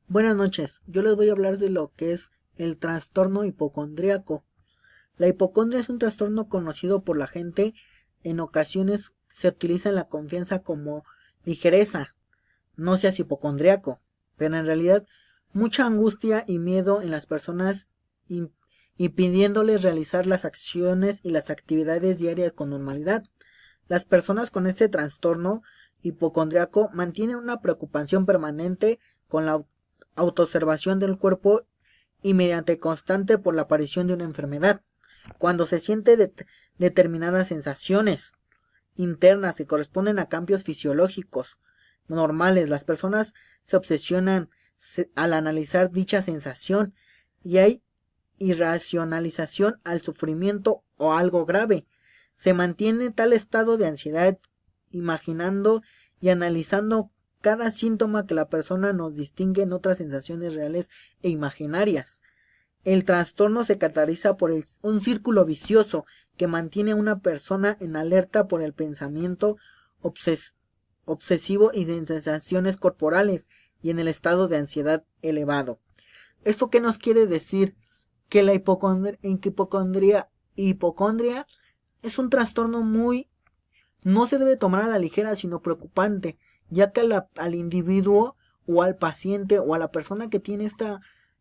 Buenas noches, yo les voy a hablar de lo que es el trastorno hipocondríaco. La hipocondria es un trastorno conocido por la gente, en ocasiones se utiliza en la confianza como ligereza, no seas hipocondríaco, pero en realidad mucha angustia y miedo en las personas im- impidiéndoles realizar las acciones y las actividades diarias con normalidad. Las personas con este trastorno hipocondríaco mantienen una preocupación permanente con la autoobservación del cuerpo y mediante constante por la aparición de una enfermedad. Cuando se siente determinadas sensaciones internas que corresponden a cambios fisiológicos normales, las personas se obsesionan al analizar dicha sensación y hay irracionalización al sufrimiento o algo grave. Se mantiene tal estado de ansiedad imaginando y analizando cada síntoma que la persona nos distingue en otras sensaciones reales e imaginarias. El trastorno se caracteriza por un círculo vicioso que mantiene a una persona en alerta por el pensamiento obsesivo y de sensaciones corporales y en el estado de ansiedad elevado. ¿Esto qué nos quiere decir? Que la hipocondria es un trastorno no se debe tomar a la ligera, sino preocupante, ya que al individuo o al paciente o a la persona que tiene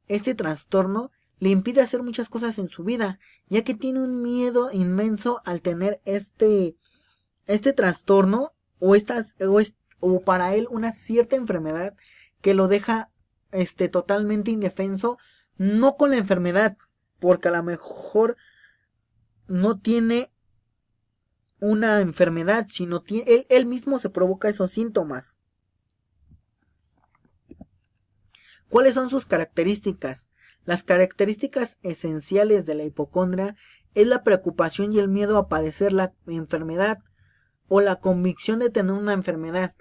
este trastorno le impide hacer muchas cosas en su vida, ya que tiene un miedo inmenso al tener este trastorno o para él una cierta enfermedad que lo deja totalmente indefenso, no con la enfermedad, porque a lo mejor no tiene una enfermedad, sino él mismo se provoca esos síntomas. ¿Cuáles son sus características? Las características esenciales de la hipocondria es la preocupación y el miedo a padecer la enfermedad o la convicción de tener una enfermedad,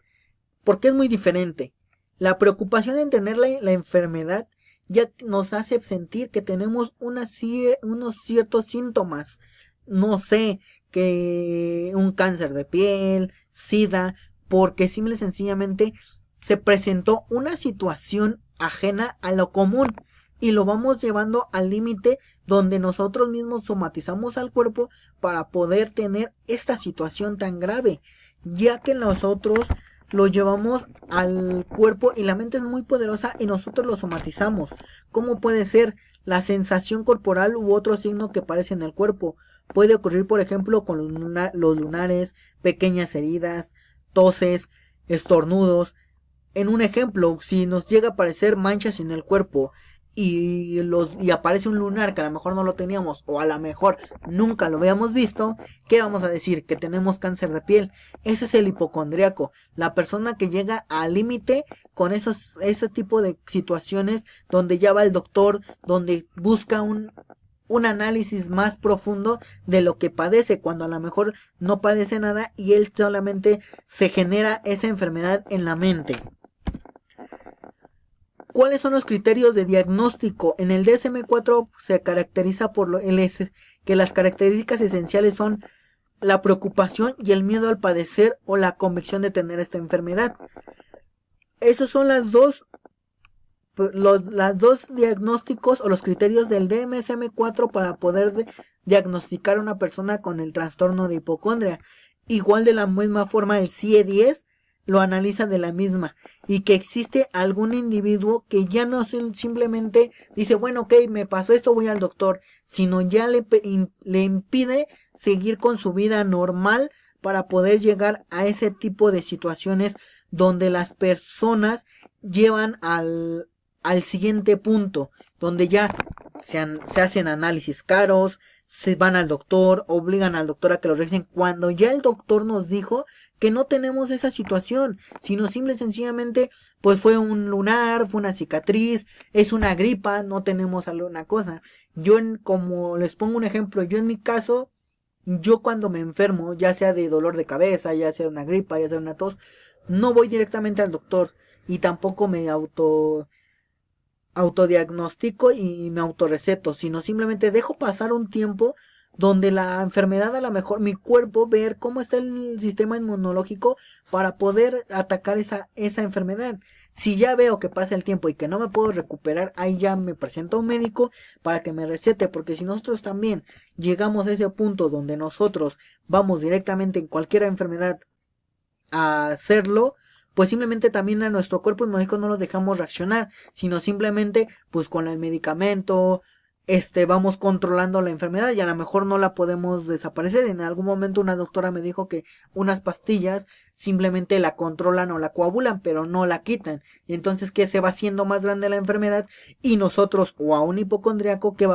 porque es muy diferente. La preocupación en tener la enfermedad ya nos hace sentir que tenemos unos ciertos síntomas, no sé, que un cáncer de piel, sida, porque simple y sencillamente se presentó una situación ajena a lo común y lo vamos llevando al límite donde nosotros mismos somatizamos al cuerpo para poder tener esta situación tan grave, ya que nosotros lo llevamos al cuerpo y la mente es muy poderosa y nosotros lo somatizamos. ¿Cómo puede ser? La sensación corporal u otro signo que aparece en el cuerpo. Puede ocurrir, por ejemplo, con los lunares, pequeñas heridas, toses, estornudos. En un ejemplo, si nos llega a aparecer manchas en el cuerpo y aparece un lunar que a lo mejor no lo teníamos o a lo mejor nunca lo habíamos visto, ¿qué vamos a decir? Que tenemos cáncer de piel. Ese es el hipocondriaco, la persona que llega al límite con ese tipo de situaciones donde ya va el doctor, donde busca un análisis más profundo de lo que padece, cuando a lo mejor no padece nada y él solamente se genera esa enfermedad en la mente. ¿Cuáles son los criterios de diagnóstico? En el DSM-4 se caracteriza por que las características esenciales son la preocupación y el miedo al padecer o la convicción de tener esta enfermedad. Esos son las dos diagnósticos o los criterios del DSM-4 para poder diagnosticar a una persona con el trastorno de hipocondria. Igual de la misma forma el CIE-10 lo analiza de la misma, y que existe algún individuo que ya no simplemente dice, bueno, ok, me pasó esto, voy al doctor, sino ya le impide seguir con su vida normal para poder llegar a ese tipo de situaciones donde las personas llevan al siguiente punto, donde ya se hacen análisis caros, se van al doctor, obligan al doctor a que lo revisen, cuando ya el doctor nos dijo que no tenemos esa situación, sino simple y sencillamente pues fue un lunar, fue una cicatriz, es una gripa, no tenemos alguna cosa. Como les pongo un ejemplo, yo en mi caso, yo cuando me enfermo, ya sea de dolor de cabeza, ya sea una gripa, ya sea una tos, no voy directamente al doctor y tampoco me autodiagnostico y me autorreceto, sino simplemente dejo pasar un tiempo donde la enfermedad, a lo mejor mi cuerpo, ver cómo está el sistema inmunológico para poder atacar esa enfermedad. Si ya veo que pasa el tiempo y que no me puedo recuperar, ahí ya me presento a un médico para que me recete, porque si nosotros también llegamos a ese punto donde nosotros vamos directamente en cualquier enfermedad a hacerlo, pues simplemente también a nuestro cuerpo inmunológico no lo dejamos reaccionar, sino simplemente pues con el medicamento vamos controlando la enfermedad y a lo mejor no la podemos desaparecer. En algún momento una doctora me dijo que unas pastillas simplemente la controlan o la coagulan, pero no la quitan. Y entonces que se va haciendo más grande la enfermedad y nosotros o a un hipocondriaco que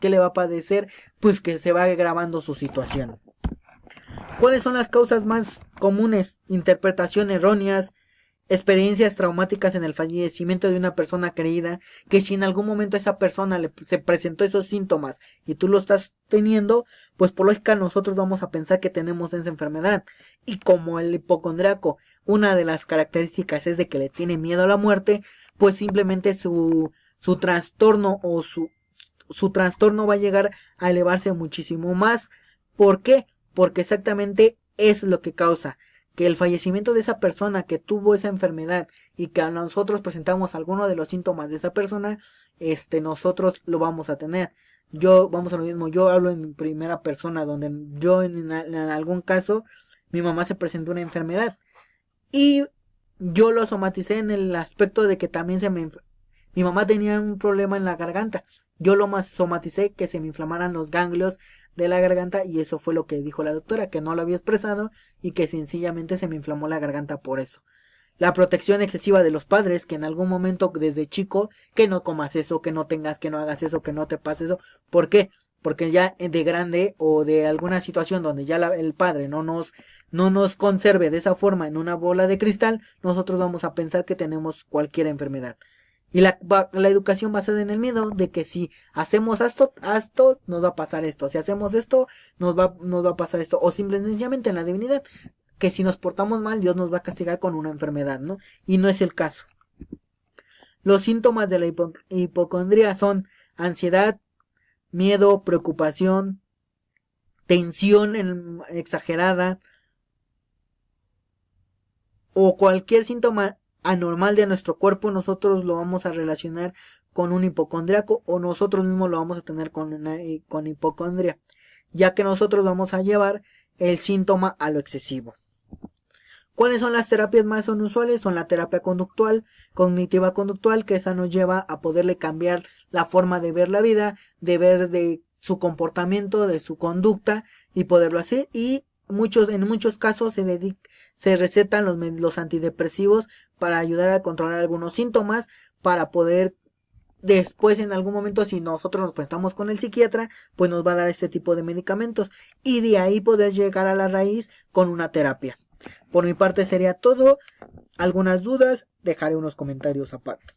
le va a padecer, pues que se va agravando su situación. ¿Cuáles son las causas más comunes? Interpretación erróneas, experiencias traumáticas en el fallecimiento de una persona querida, que si en algún momento esa persona se presentó esos síntomas y tú lo estás teniendo, pues por lógica nosotros vamos a pensar que tenemos esa enfermedad. Y como el hipocondriaco, una de las características es de que le tiene miedo a la muerte, pues simplemente su trastorno o su trastorno va a llegar a elevarse muchísimo más. ¿Por qué? Porque exactamente es lo que causa que el fallecimiento de esa persona que tuvo esa enfermedad y que a nosotros presentamos alguno de los síntomas de esa persona, nosotros lo vamos a tener. Vamos a lo mismo, yo hablo en primera persona, donde yo en algún caso, mi mamá se presentó una enfermedad y yo lo somaticé en el aspecto de que también mi mamá tenía un problema en la garganta. Yo lo más somaticé que se me inflamaran los ganglios de la garganta y eso fue lo que dijo la doctora, que no lo había expresado y que sencillamente se me inflamó la garganta por eso. La protección excesiva de los padres, que en algún momento desde chico, que no comas eso, que no tengas, que no hagas eso, que no te pase eso. ¿Por qué? Porque ya de grande o de alguna situación donde ya el padre no nos conserve de esa forma en una bola de cristal, nosotros vamos a pensar que tenemos cualquier enfermedad. Y la educación basada en el miedo de que si hacemos esto, nos va a pasar esto. Si hacemos esto, nos va a pasar esto. O sencillamente en la divinidad, que si nos portamos mal, Dios nos va a castigar con una enfermedad, ¿no? Y no es el caso. Los síntomas de la hipocondría son ansiedad, miedo, preocupación, tensión exagerada o cualquier síntoma anormal de nuestro cuerpo, nosotros lo vamos a relacionar con un hipocondriaco o nosotros mismos lo vamos a tener con hipocondria, ya que nosotros vamos a llevar el síntoma a lo excesivo. ¿Cuáles son las terapias más inusuales? Son la terapia conductual, cognitiva conductual, que esa nos lleva a poderle cambiar la forma de ver la vida, de ver de su comportamiento, de su conducta y poderlo hacer. Y en muchos casos se recetan los antidepresivos para ayudar a controlar algunos síntomas, para poder después en algún momento, si nosotros nos presentamos con el psiquiatra, pues nos va a dar este tipo de medicamentos y de ahí poder llegar a la raíz con una terapia. Por mi parte sería todo. Algunas dudas, dejaré unos comentarios aparte.